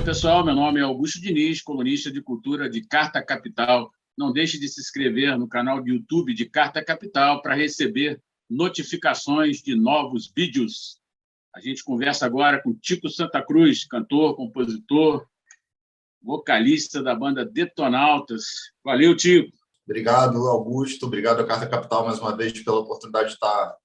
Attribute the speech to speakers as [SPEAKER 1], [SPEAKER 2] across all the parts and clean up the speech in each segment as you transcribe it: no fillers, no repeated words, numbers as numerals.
[SPEAKER 1] Oi, pessoal, meu nome é Augusto Diniz, colunista de cultura de Carta Capital. Não deixe de se inscrever no canal de YouTube de Carta Capital para receber notificações de novos vídeos. A gente conversa agora com Tico Santa Cruz, cantor, compositor, vocalista da banda Detonautas. Valeu, Tico.
[SPEAKER 2] Obrigado, Augusto. Obrigado à Carta Capital mais uma vez pela oportunidade de estar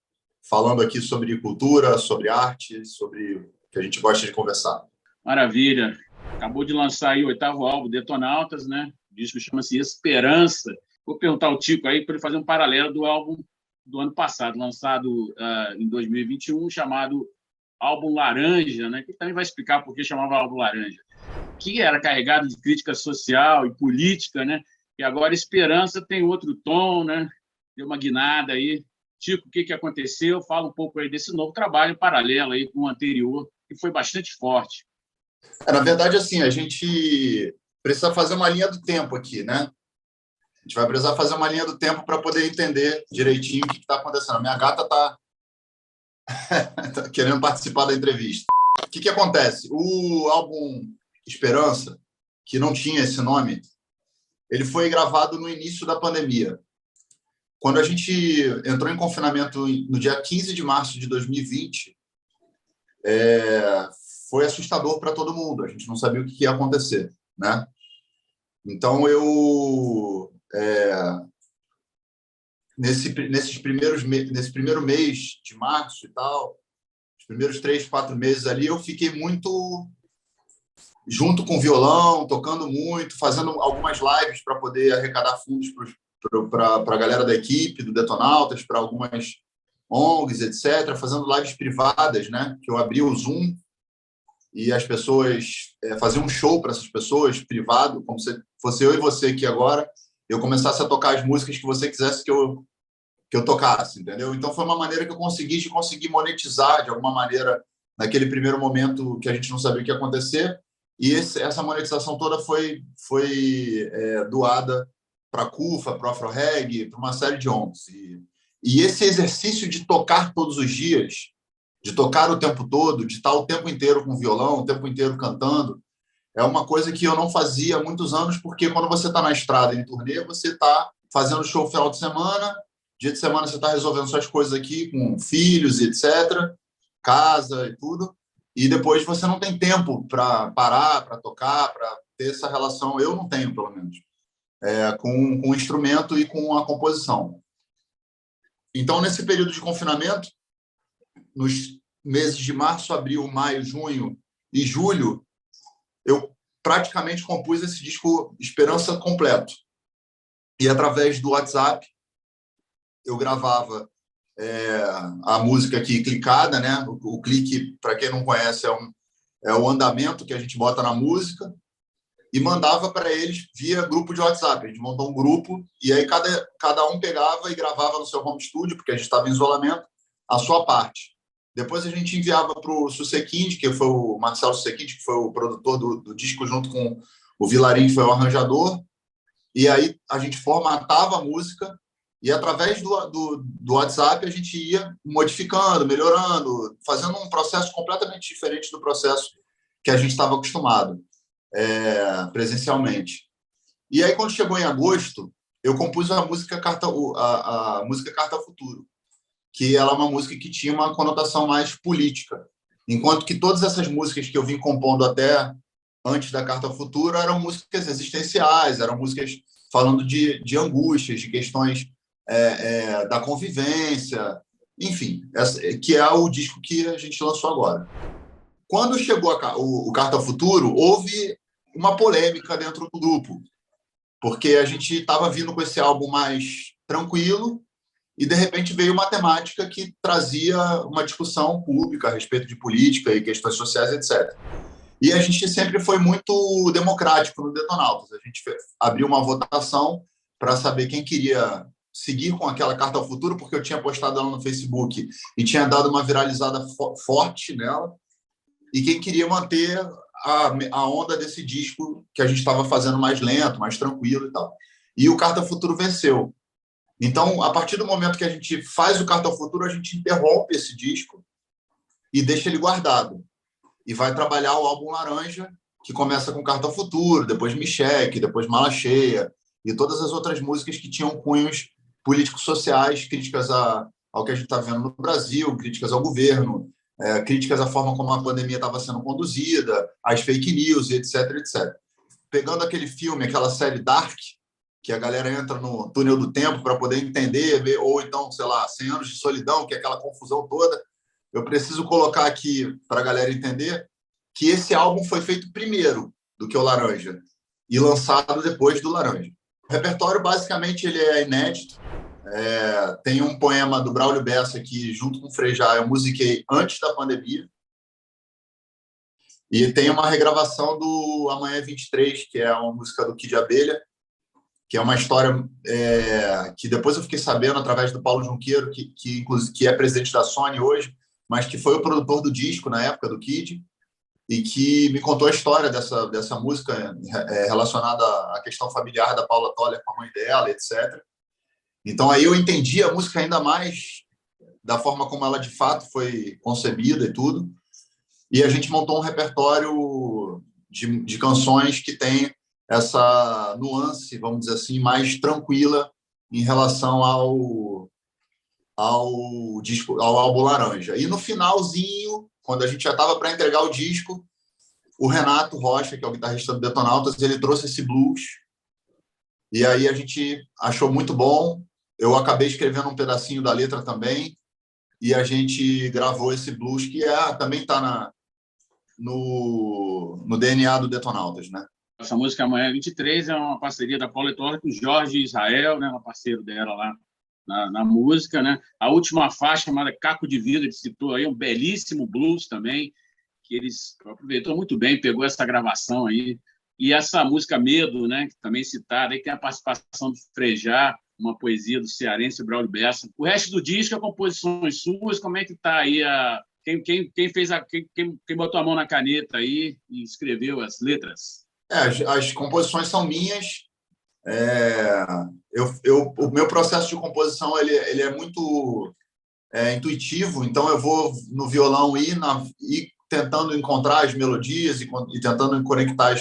[SPEAKER 2] falando aqui sobre cultura, sobre arte, sobre o que a gente gosta de conversar.
[SPEAKER 1] Maravilha. Acabou de lançar aí o 8º álbum, Detonautas, né? O disco chama-se Esperança. Vou perguntar ao Tico aí para ele fazer um paralelo do álbum do ano passado, lançado em 2021, chamado Álbum Laranja, né? Que também vai explicar por que chamava Álbum Laranja. Que era carregado de crítica social e política, né? E agora Esperança tem outro tom, né? Deu uma guinada aí. Tico, o que aconteceu? Fala um pouco aí desse novo trabalho paralelo aí com o anterior, que foi bastante forte.
[SPEAKER 2] Na verdade, assim, a gente precisa fazer uma linha do tempo aqui, né? A gente vai precisar fazer uma linha do tempo para poder entender direitinho o que está acontecendo. A minha gata está tá querendo participar da entrevista. O que acontece? O álbum Esperança, que não tinha esse nome, ele foi gravado no início da pandemia. Quando a gente entrou em confinamento no dia 15 de março de 2020, foi assustador para todo mundo. A gente não sabia o que ia acontecer, né? Então, nesse primeiro mês de março e tal, os primeiros 3, 4 meses ali, eu fiquei muito junto com o violão, tocando muito, fazendo algumas lives para poder arrecadar fundos para a galera da equipe, do Detonautas, para algumas ONGs, etc., fazendo lives privadas, né? Que eu abri o Zoom e as pessoas faziam um show para essas pessoas, privado, como se fosse eu e você aqui agora, eu começasse a tocar as músicas que você quisesse que eu tocasse, entendeu? Então, foi uma maneira que eu consegui monetizar, de alguma maneira, naquele primeiro momento que a gente não sabia o que ia acontecer, e essa monetização toda foi doada para a CUFA, para o AfroReg, para uma série de ONGs. E esse exercício de tocar todos os dias, de tocar o tempo todo, de estar o tempo inteiro com violão, o tempo inteiro cantando, é uma coisa que eu não fazia há muitos anos, porque quando você está na estrada, em turnê, você está fazendo show no final de semana, dia de semana você está resolvendo suas coisas aqui, com filhos, etc., casa e tudo, e depois você não tem tempo para parar, para tocar, para ter essa relação, eu não tenho, pelo menos, com o instrumento e com a composição. Então, nesse período de confinamento, nos meses de março, abril, maio, junho e julho, eu praticamente compus esse disco Esperança completo. E, através do WhatsApp, eu gravava a música aqui clicada, né? O clique, para quem não conhece, é o andamento que a gente bota na música, e mandava para eles via grupo de WhatsApp. A gente montou um grupo e aí cada um pegava e gravava no seu home studio, porque a gente estava em isolamento, a sua parte. Depois a gente enviava para o Susequinde, que foi o Marcelo Susequinde, que foi o produtor do disco, junto com o Vilarim, que foi o arranjador, e aí a gente formatava a música e, através do WhatsApp, a gente ia modificando, melhorando, fazendo um processo completamente diferente do processo que a gente estava acostumado presencialmente. E aí, quando chegou em agosto, eu compus a música Carta ao Futuro, que ela é uma música que tinha uma conotação mais política, enquanto que todas essas músicas que eu vim compondo até antes da Carta ao Futuro eram músicas existenciais, eram músicas falando de angústias, de questões da convivência, enfim, que é o disco que a gente lançou agora. Quando chegou o Carta ao Futuro, houve uma polêmica dentro do grupo, porque a gente estava vindo com esse álbum mais tranquilo e, de repente, veio uma temática que trazia uma discussão pública a respeito de política e questões sociais, etc. E a gente sempre foi muito democrático no Detonautas. A gente abriu uma votação para saber quem queria seguir com aquela Carta ao Futuro, porque eu tinha postado ela no Facebook e tinha dado uma viralizada forte nela, e quem queria manter a onda desse disco que a gente estava fazendo mais lento, mais tranquilo e tal. E o Carta ao Futuro venceu. Então, a partir do momento que a gente faz o Carta ao Futuro, a gente interrompe esse disco e deixa ele guardado. E vai trabalhar o álbum Laranja, que começa com Carta ao Futuro, depois Me Cheque, depois Mala Cheia, e todas as outras músicas que tinham cunhos políticos sociais, críticas ao que a gente está vendo no Brasil, críticas ao governo, críticas à forma como a pandemia estava sendo conduzida, às fake news, etc, etc. Pegando aquele filme, aquela série Dark, que a galera entra no túnel do tempo para poder entender, ver, ou então, sei lá, 100 anos de solidão, que é aquela confusão toda, eu preciso colocar aqui para a galera entender que esse álbum foi feito primeiro do que o Laranja e lançado depois do Laranja. O repertório, basicamente, ele é inédito. Tem um poema do Braulio Bessa que, junto com o Frejá, eu musiquei antes da pandemia. E tem uma regravação do Amanhã é 23, que é uma música do Kid Abelha, que é uma história que depois eu fiquei sabendo através do Paulo Junqueiro, que é presidente da Sony hoje, mas que foi o produtor do disco na época do Kid, e que me contou a história dessa música relacionada à questão familiar da Paula Toller com a mãe dela, etc. Então, aí eu entendi a música ainda mais da forma como ela, de fato, foi concebida e tudo. E a gente montou um repertório de canções que tem essa nuance, vamos dizer assim, mais tranquila em relação ao álbum Laranja. E no finalzinho, quando a gente já estava para entregar o disco, o Renato Rocha, que é o guitarrista do Detonautas, ele trouxe esse blues. E aí a gente achou muito bom. Eu acabei escrevendo um pedacinho da letra também. E a gente gravou esse blues, que também está no DNA do Detonautas, né?
[SPEAKER 1] Essa música Amanhã 23 é uma parceria da Paula Toller com o Jorge Israel, né, um parceiro dela lá na música, né? A última faixa, chamada Caco de Vidro, ele citou aí, um belíssimo blues também, que eles aproveitou muito bem, pegou essa gravação aí. E essa música Medo, né, que também citada, aí tem a participação do Frejá, uma poesia do cearense Braulio Bessa. O resto do disco é composições suas, como é que está aí quem fez quem botou a mão na caneta aí e escreveu as letras?
[SPEAKER 2] As composições são minhas. O meu processo de composição ele é muito intuitivo, então eu vou no violão e tentando encontrar as melodias e tentando conectar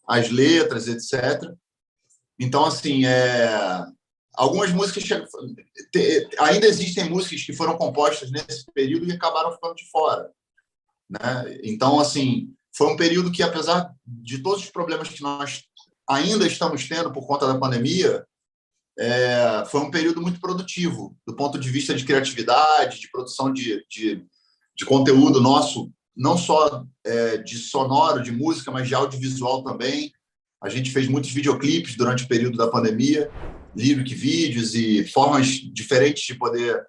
[SPEAKER 2] as letras, etc. Então, assim, algumas músicas ainda existem músicas que foram compostas nesse período e acabaram ficando de fora, né? Então, assim, foi um período que, apesar de todos os problemas que nós ainda estamos tendo por conta da pandemia, foi um período muito produtivo do ponto de vista de criatividade, de produção de conteúdo nosso, não só de sonoro, de música, mas de audiovisual também. A gente fez muitos videoclipes durante o período da pandemia, lyric vídeos e formas diferentes de poder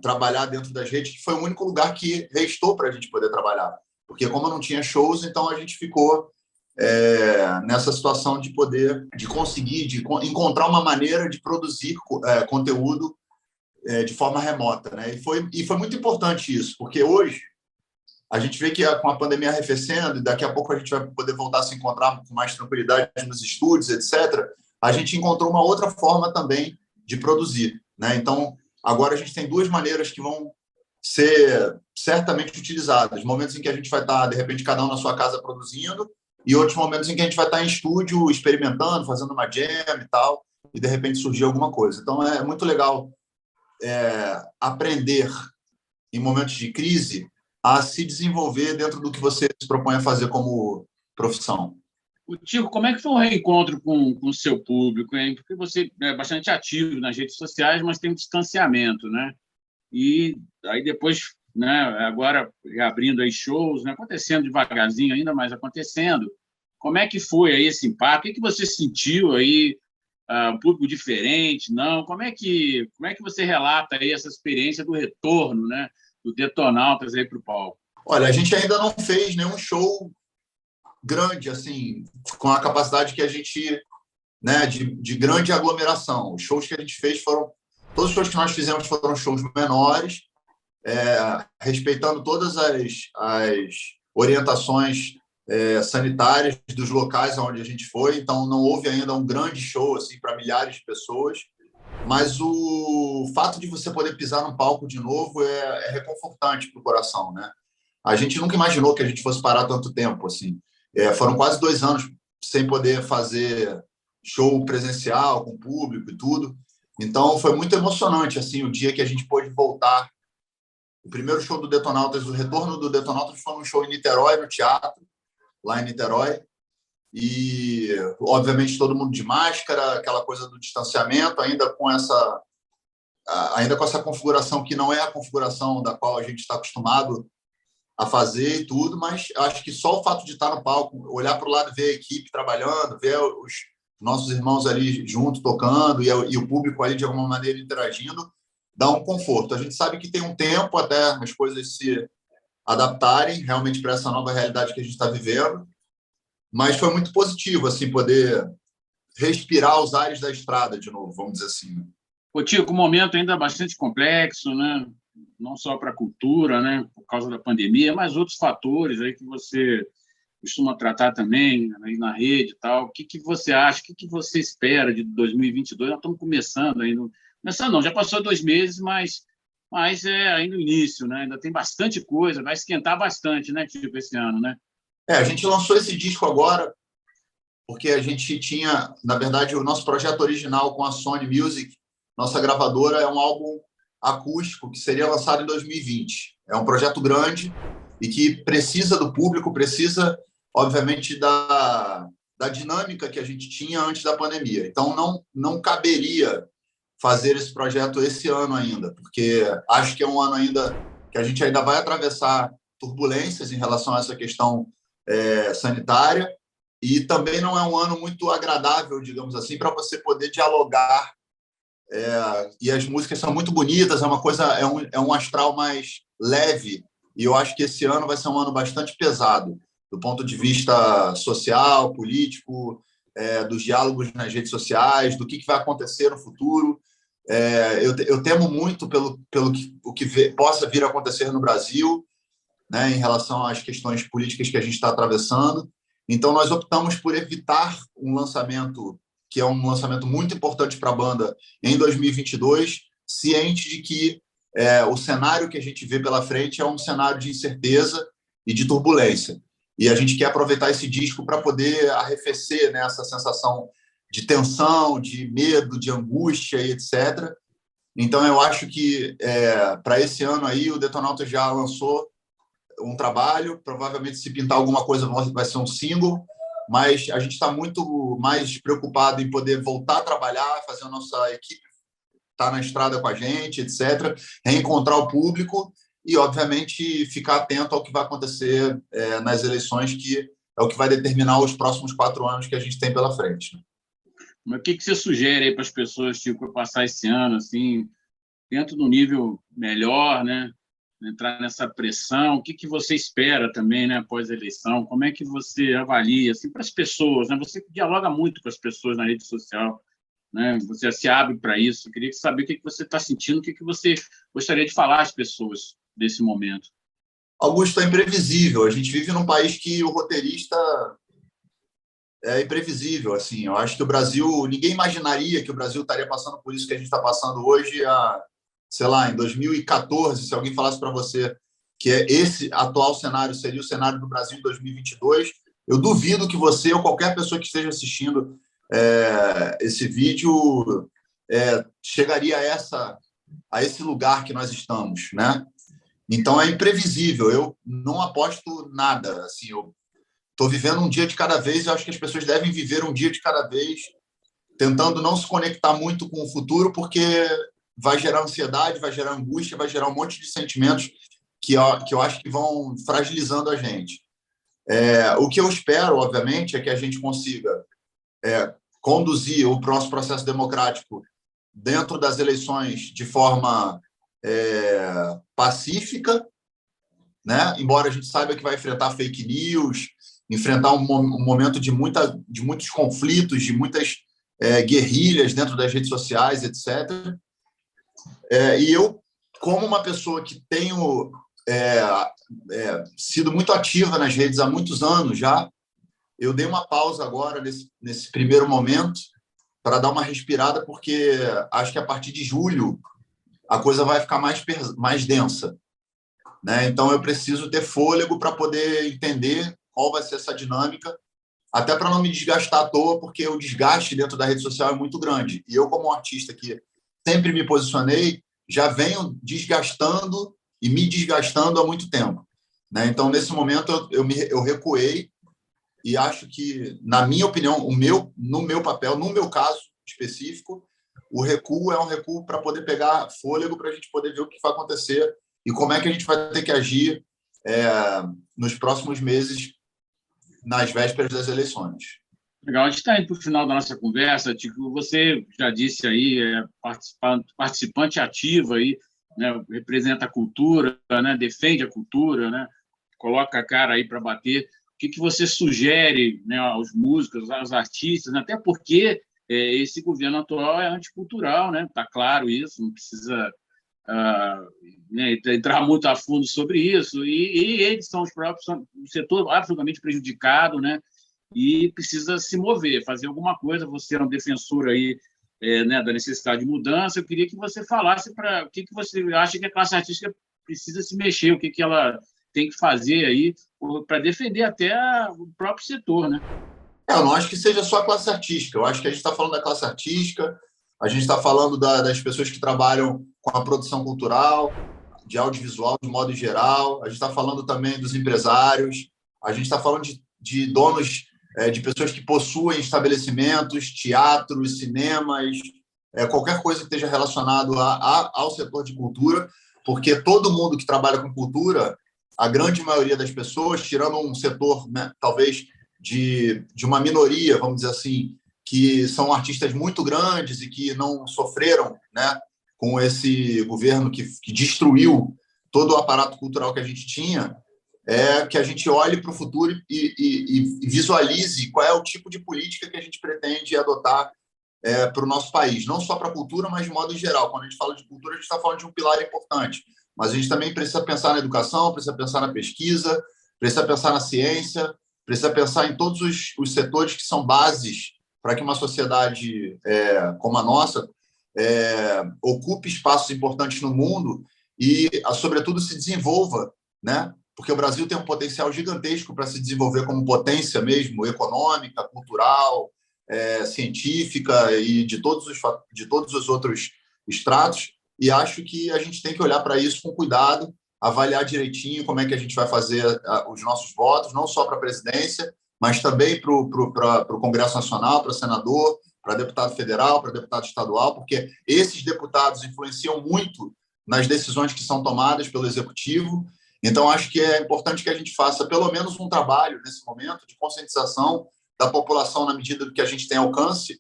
[SPEAKER 2] trabalhar dentro das redes, que foi o único lugar que restou para a gente poder trabalhar. Porque como não tinha shows, então a gente ficou nessa situação de conseguir, de encontrar uma maneira de produzir conteúdo de forma remota, né? E foi muito importante isso, porque hoje a gente vê que com a pandemia arrefecendo, e daqui a pouco a gente vai poder voltar a se encontrar com mais tranquilidade nos estúdios, etc., a gente encontrou uma outra forma também de produzir, né? Então, agora a gente tem duas maneiras que vão ser certamente utilizadas. Momentos em que a gente vai estar, de repente, cada um na sua casa produzindo, e outros momentos em que a gente vai estar em estúdio experimentando, fazendo uma jam e tal, e de repente surgir alguma coisa. Então, é muito legal aprender em momentos de crise a se desenvolver dentro do que você se propõe a fazer como profissão.
[SPEAKER 1] O Tico, como é que foi o reencontro com o seu público, hein? Porque você é bastante ativo nas redes sociais, mas tem um distanciamento, né? E aí depois, né, agora reabrindo aí shows, né, acontecendo devagarzinho ainda, mas acontecendo. Como é que foi aí esse impacto? O que você sentiu aí? Um público diferente? Não? Como é que você relata aí essa experiência do retorno, né, do Detonautas aí para o palco?
[SPEAKER 2] Olha, a gente ainda não fez nenhum show grande, assim, com a capacidade que a gente, né, de grande aglomeração. Os shows que a gente fez todos os shows que nós fizemos foram shows menores, respeitando todas as orientações sanitárias dos locais onde a gente foi. Então, não houve ainda um grande show assim para milhares de pessoas. Mas o fato de você poder pisar no palco de novo é reconfortante para o coração, né? A gente nunca imaginou que a gente fosse parar tanto tempo assim. Foram quase 2 anos sem poder fazer show presencial com público e tudo. Então, foi muito emocionante assim o dia que a gente pôde voltar. O primeiro show do Detonautas, o retorno do Detonautas, foi um show em Niterói, no teatro, lá em Niterói. E, obviamente, todo mundo de máscara, aquela coisa do distanciamento, ainda com essa configuração que não é a configuração da qual a gente está acostumado a fazer e tudo, mas acho que só o fato de estar no palco, olhar para o lado, ver a equipe trabalhando, ver os nossos irmãos ali junto tocando e o público ali de alguma maneira interagindo, dá um conforto. A gente sabe que tem um tempo até as coisas se adaptarem realmente para essa nova realidade que a gente está vivendo, mas foi muito positivo assim poder respirar os ares da estrada de novo, vamos dizer assim, né?
[SPEAKER 1] Ô, Tico, o momento ainda é bastante complexo, né? Não só para a cultura, né? Por causa da pandemia, mas outros fatores aí que você costuma tratar também aí na rede e tal. O que você acha, o que você espera de 2022? Nós estamos começando ainda. Começando não, já passou 2 meses, mas é ainda o início, né? Ainda tem bastante coisa, vai esquentar bastante, né, Tico, esse ano, né?
[SPEAKER 2] A gente lançou esse disco agora porque a gente tinha, na verdade, o nosso projeto original com a Sony Music, nossa gravadora, é um álbum acústico que seria lançado em 2020. É um projeto grande e que precisa do público, precisa, obviamente, da dinâmica que a gente tinha antes da pandemia. Então, não caberia fazer esse projeto esse ano ainda, porque acho que é um ano ainda que a gente ainda vai atravessar turbulências em relação a essa questão sanitária, e também não é um ano muito agradável, digamos assim, para você poder dialogar. E as músicas são muito bonitas, é um astral mais leve, e eu acho que esse ano vai ser um ano bastante pesado, do ponto de vista social, político, dos diálogos nas redes sociais, do que vai acontecer no futuro. Eu temo muito pelo que possa vir a acontecer no Brasil, né, em relação às questões políticas que a gente está atravessando. Então, nós optamos por evitar um lançamento que é um lançamento muito importante para a banda em 2022, ciente de que o cenário que a gente vê pela frente é um cenário de incerteza e de turbulência. E a gente quer aproveitar esse disco para poder arrefecer, né, essa sensação de tensão, de medo, de angústia e etc. Então, eu acho que para esse ano aí o Detonautas já lançou um trabalho, provavelmente se pintar alguma coisa vai ser um single, mas a gente está muito mais preocupado em poder voltar a trabalhar, fazer a nossa equipe estar na estrada com a gente, etc., reencontrar o público e, obviamente, ficar atento ao que vai acontecer nas eleições, que é o que vai determinar os próximos 4 anos que a gente tem pela frente, né?
[SPEAKER 1] Mas o que você sugere aí para as pessoas, tipo, para passar esse ano, assim, dentro do nível melhor, né? Entrar nessa pressão, o que você espera também, né, após a eleição? Como é que você avalia, assim, para as pessoas, né? Você dialoga muito com as pessoas na rede social, né? Você se abre para isso. Eu queria saber o que você está sentindo, o que você gostaria de falar às pessoas desse momento.
[SPEAKER 2] Augusto, é imprevisível. A gente vive num país que o roteirista é imprevisível, assim. Eu acho que o Brasil, ninguém imaginaria que o Brasil estaria passando por isso que a gente está passando hoje, sei lá, em 2014, se alguém falasse para você que esse atual cenário seria o cenário do Brasil em 2022, eu duvido que você ou qualquer pessoa que esteja assistindo esse vídeo chegaria a esse lugar que nós estamos, né? Então, é imprevisível. Eu não aposto nada. Assim, eu estou vivendo um dia de cada vez. Eu acho que as pessoas devem viver um dia de cada vez, tentando não se conectar muito com o futuro, porque vai gerar ansiedade, vai gerar angústia, vai gerar um monte de sentimentos que eu acho que vão fragilizando a gente. O que eu espero, obviamente, é que a gente consiga conduzir o nosso processo democrático dentro das eleições de forma pacífica, né? Embora a gente saiba que vai enfrentar fake news, enfrentar um momento de muitos conflitos, de muitas guerrilhas dentro das redes sociais, etc. E eu, como uma pessoa que tenho sido muito ativa nas redes há muitos anos já, eu dei uma pausa agora nesse primeiro momento para dar uma respirada, porque acho que a partir de julho a coisa vai ficar mais densa, né? Então eu preciso ter fôlego para poder entender qual vai ser essa dinâmica, até para não me desgastar à toa, porque o desgaste dentro da rede social é muito grande. E eu, como artista que sempre me posicionei, já venho desgastando e me desgastando há muito tempo, né? Então, nesse momento, eu recuei e acho que, na minha opinião, no meu papel, no meu caso específico, o recuo é um recuo para poder pegar fôlego, para a gente poder ver o que vai acontecer e como é que a gente vai ter que agir nos próximos meses, nas vésperas das eleições.
[SPEAKER 1] Legal, a gente está indo para o final da nossa conversa, Tico. Você já disse aí, participante ativo aí, né, representa a cultura, né, defende a cultura, né, coloca a cara aí para bater. O que você sugere, né, aos músicos, aos artistas, né, até porque esse governo atual é anticultural, né, está claro isso, não precisa né, entrar muito a fundo sobre isso, e eles são os próprios, um setor absolutamente prejudicado, né, e precisa se mover, fazer alguma coisa. Você é um defensor aí, né, da necessidade de mudança. Eu queria que você falasse para o que você acha que a classe artística precisa se mexer, o que ela tem que fazer aí para defender até o próprio setor, né?
[SPEAKER 2] Eu não acho que seja só a classe artística. Eu acho que a gente está falando da classe artística, a gente está falando das pessoas que trabalham com a produção cultural, de audiovisual de modo geral, a gente está falando também dos empresários, a gente está falando de donos, de pessoas que possuem estabelecimentos, teatros, cinemas, qualquer coisa que esteja relacionado ao setor de cultura, porque todo mundo que trabalha com cultura, a grande maioria das pessoas, tirando um setor, né, talvez de uma minoria, vamos dizer assim, que são artistas muito grandes e que não sofreram, né, com esse governo que destruiu todo o aparato cultural que a gente tinha, que a gente olhe para o futuro e visualize qual é o tipo de política que a gente pretende adotar para o nosso país, não só para a cultura, mas de modo geral. Quando a gente fala de cultura, a gente está falando de um pilar importante, mas a gente também precisa pensar na educação, precisa pensar na pesquisa, precisa pensar na ciência, precisa pensar em todos os setores que são bases para que uma sociedade como a nossa ocupe espaços importantes no mundo e, sobretudo, se desenvolva, né? Porque o Brasil tem um potencial gigantesco para se desenvolver como potência mesmo, econômica, cultural, científica e de todos os outros estratos. E acho que a gente tem que olhar para isso com cuidado, avaliar direitinho como é que a gente vai fazer os nossos votos, não só para a presidência, mas também para o Congresso Nacional, para senador, para deputado federal, para deputado estadual, porque esses deputados influenciam muito nas decisões que são tomadas pelo Executivo. Então, acho que é importante que a gente faça pelo menos um trabalho nesse momento de conscientização da população na medida do que a gente tem alcance,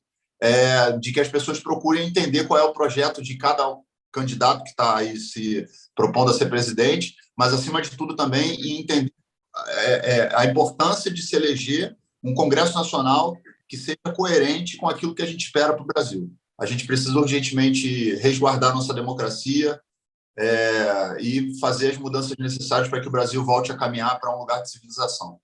[SPEAKER 2] de que as pessoas procurem entender qual é o projeto de cada candidato que está aí se propondo a ser presidente, mas, acima de tudo, também entender a importância de se eleger um Congresso Nacional que seja coerente com aquilo que a gente espera para o Brasil. A gente precisa urgentemente resguardar nossa democracia e fazer as mudanças necessárias para que o Brasil volte a caminhar para um lugar de civilização.